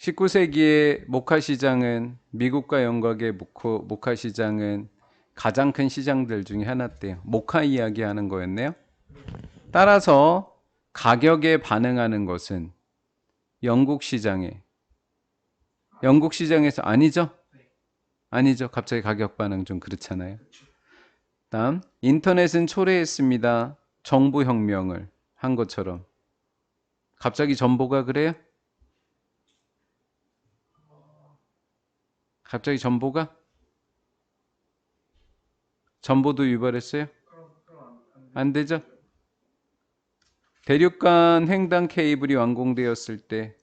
19세기의 모카 시장은 미국과 영국의 모카 시장은 가장 큰 시장들 중에 하나대요. 모카 이야기하는 거였네요. 따라서 가격에 반응하는 것은 영국 시장에서 아니죠? 아니죠. 갑자기 가격 반응 좀 그렇잖아요. 다음 인터넷은 초래했습니다. 정보 혁명을 한 것처럼. 갑자기 전보가 그래요? 갑자기 전보도 유발했어요? 안 되죠? 대륙간 횡단 케이블이 완공되었을 때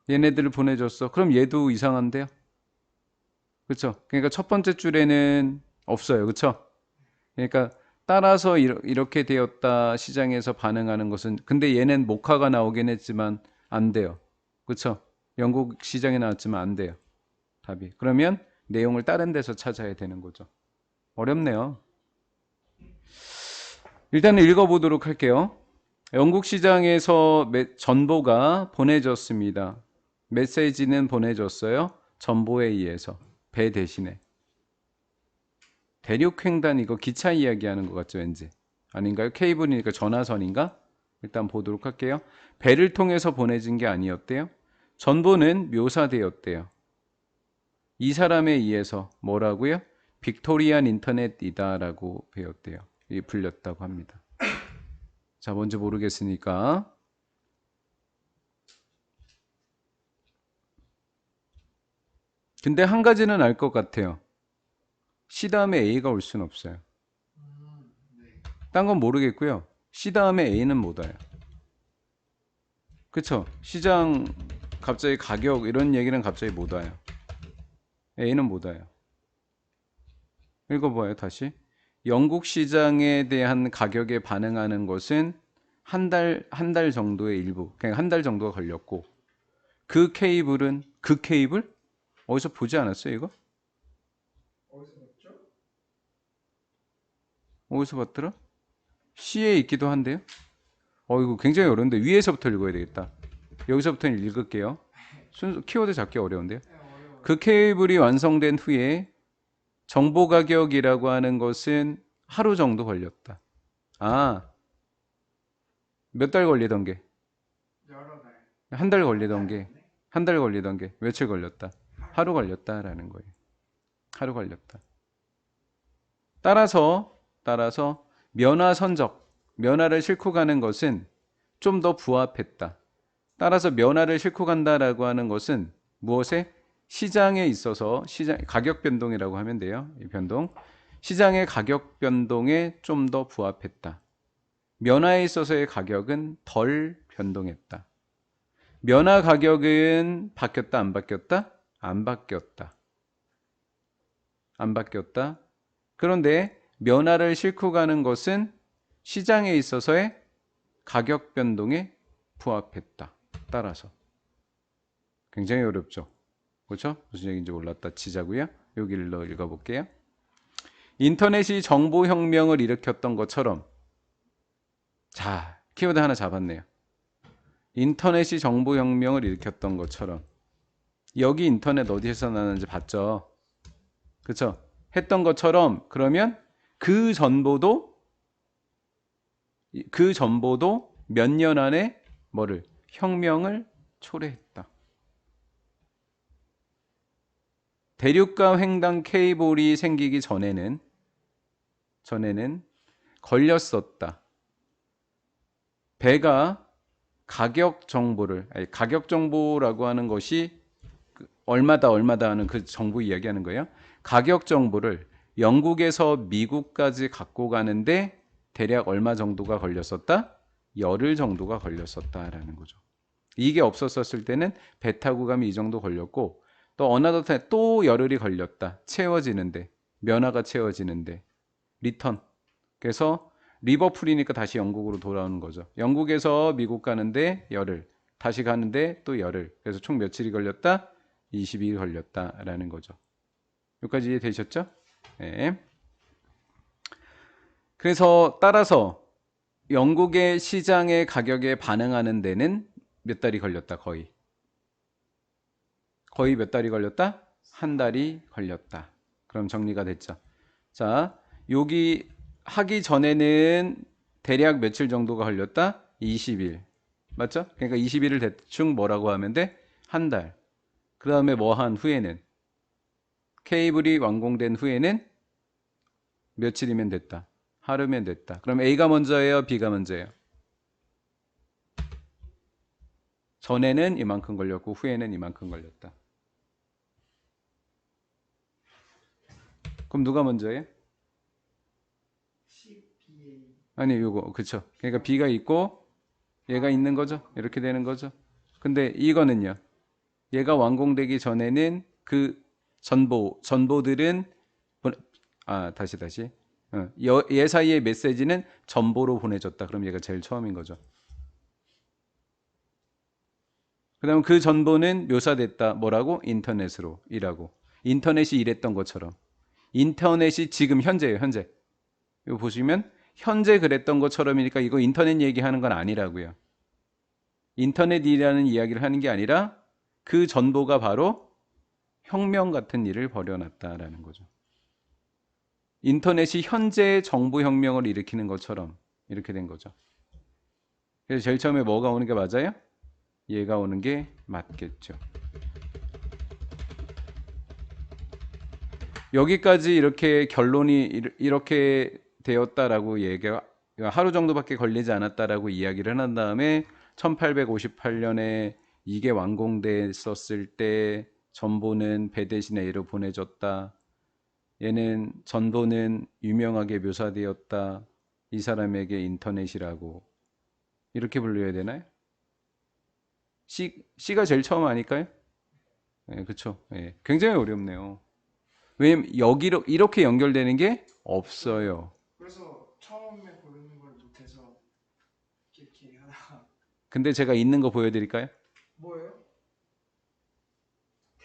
얘네들을 보내줬어. 그럼 얘도 이상한데요? 그렇죠? 그러니까 첫 번째 줄에는 없어요. 그렇죠? 그러니까 따라서 이렇게 되었다 시장에서 반응하는 것은 근데 얘는 모카가 나오긴 했지만 안 돼요. 그렇죠? 영국 시장에 나왔지만 안 돼요. 답이. 그러면 내용을 다른 데서 찾아야 되는 거죠. 어렵네요. 일단은 읽어보도록 할게요. 영국 시장에서 전보가 보내졌습니다. 메시지는 보내졌어요. 전보에 의해서. 배 대신에. 대륙횡단 이거 기차 이야기하는 것 같죠 왠지. 아닌가요? 케이블이니까 전화선인가? 일단 보도록 할게요. 배를 통해서 보내진 게 아니었대요. 전보는 묘사되었대요. 이 사람에 의해서 뭐라고요? 빅토리안 인터넷이다라고 배웠대요. 불렸다고 합니다. 자, 뭔지 모르겠으니까. 근데 한 가지는 알 것 같아요. C 다음에 A가 올 수는 없어요. 딴 건 모르겠고요. C 다음에 A는 못 와요. 그쵸? 시장 갑자기 가격 이런 얘기는 갑자기 못 와요. A는 못 와요. 읽어봐요, 다시. 영국 시장에 대한 가격에 반응하는 것은 한 달 정도의 일부, 그냥 한 달 정도가 걸렸고, 그 케이블? 어디서 보지 않았어요, 이거? 어디서 봤더라? C에 있기도 한데요? 이거 굉장히 어려운데, 위에서부터 읽어야 되겠다. 여기서부터 읽을게요. 키워드 잡기 어려운데요? 그 케이블이 완성된 후에 정보 가격이라고 하는 것은 하루 정도 걸렸다. 아, 몇 달 걸리던 게, 한 달 걸리던 게, 한 달 걸리던 게 며칠 걸렸다. 하루 걸렸다라는 거예요. 하루 걸렸다. 따라서 면화 선적, 면화를 싣고 가는 것은 좀 더 부합했다. 따라서 면화를 싣고 간다라고 하는 것은 무엇에? 시장에 있어서 가격 변동이라고 하면 돼요. 이 변동. 시장의 가격 변동에 좀 더 부합했다. 면화에 있어서의 가격은 덜 변동했다. 면화 가격은 바뀌었다, 안 바뀌었다? 안 바뀌었다. 안 바뀌었다. 그런데 면화를 싣고 가는 것은 시장에 있어서의 가격 변동에 부합했다. 따라서. 굉장히 어렵죠. 그렇죠? 무슨 얘기인지 몰랐다 치자고요. 여기를 읽어볼게요. 인터넷이 정보혁명을 일으켰던 것처럼 자, 키워드 하나 잡았네요. 인터넷이 정보혁명을 일으켰던 것처럼 여기 인터넷 어디에서 나는지 봤죠? 그렇죠? 했던 것처럼 그러면 그 전보도 몇 년 안에 뭐를? 혁명을 초래했다. 대륙간 횡단 케이블이 생기기 전에는 걸렸었다. 배가 가격 정보라고 하는 것이 얼마다 하는 그 정보 이야기하는 거예요. 가격 정보를 영국에서 미국까지 갖고 가는데 대략 얼마 정도가 걸렸었다? 열흘 정도가 걸렸었다라는 거죠. 이게 없었을 때는 배 타고 가면 이 정도 걸렸고 또 어나더 타임 또 열흘이 걸렸다. 채워지는데 면허가 채워지는데 리턴. 그래서 리버풀이니까 다시 영국으로 돌아오는 거죠. 영국에서 미국 가는데 열흘, 다시 가는데 또 열흘. 그래서 총 며칠이 걸렸다? 20일이 걸렸다라는 거죠. 여기까지 이해되셨죠? 네. 그래서 따라서 영국의 시장의 가격에 반응하는 데는 몇 달이 걸렸다 거의. 거의 몇 달이 걸렸다? 한 달이 걸렸다. 그럼 정리가 됐죠. 자, 여기 하기 전에는 대략 며칠 정도가 걸렸다? 20일. 맞죠? 그러니까 20일을 대충 뭐라고 하면 돼? 한 달. 그 다음에 뭐 한 후에는 케이블이 완공된 후에는 며칠이면 됐다. 하루면 됐다. 그럼 A가 먼저예요? B가 먼저예요? 전에는 이만큼 걸렸고 후에는 이만큼 걸렸다. 그럼 누가 먼저예요? 아니 요거 그쵸. 그러니까 B가 있고 얘가 있는 거죠. 이렇게 되는 거죠. 근데 이거는요. 얘가 완공되기 전에는 그 전보들은 다시 얘 사이의 메시지는 전보로 보내졌다. 그럼 얘가 제일 처음인 거죠. 그다음 그 전보는 묘사됐다. 뭐라고? 인터넷으로 일하고. 인터넷이 일했던 것처럼. 인터넷이 지금 현재예요. 현재. 이거 보시면 현재 그랬던 것처럼이니까 이거 인터넷 얘기하는 건 아니라고요. 인터넷이라는 이야기를 하는 게 아니라 그 전보가 바로 혁명 같은 일을 벌여놨다라는 거죠. 인터넷이 현재 정보 혁명을 일으키는 것처럼 이렇게 된 거죠. 그래서 제일 처음에 뭐가 오는 게 맞아요? 얘가 오는 게 맞겠죠. 여기까지 이렇게 결론이 이렇게 되었다라고 얘기가 하루 정도밖에 걸리지 않았다라고 이야기를 한 다음에 1858년에 이게 완공됐었을 때 전보는 배 대신 A로 보내졌다. 얘는 전보는 유명하게 묘사되었다. 이 사람에게 인터넷이라고 이렇게 불러야 되나요? C가 제일 처음 아닐까요? 네, 그렇죠. 네, 굉장히 어렵네요. 왜냐면 여기로 이렇게 연결되는 게 없어요. 그래서 처음에 고르는 걸 못해서 이렇게 하다가 근데 제가 있는 거 보여드릴까요? 뭐예요?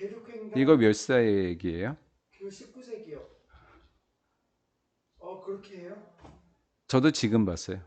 이거 대륙횡단 몇 세의 얘기예요? 그 19세기요. 그렇게 해요? 저도 지금 봤어요.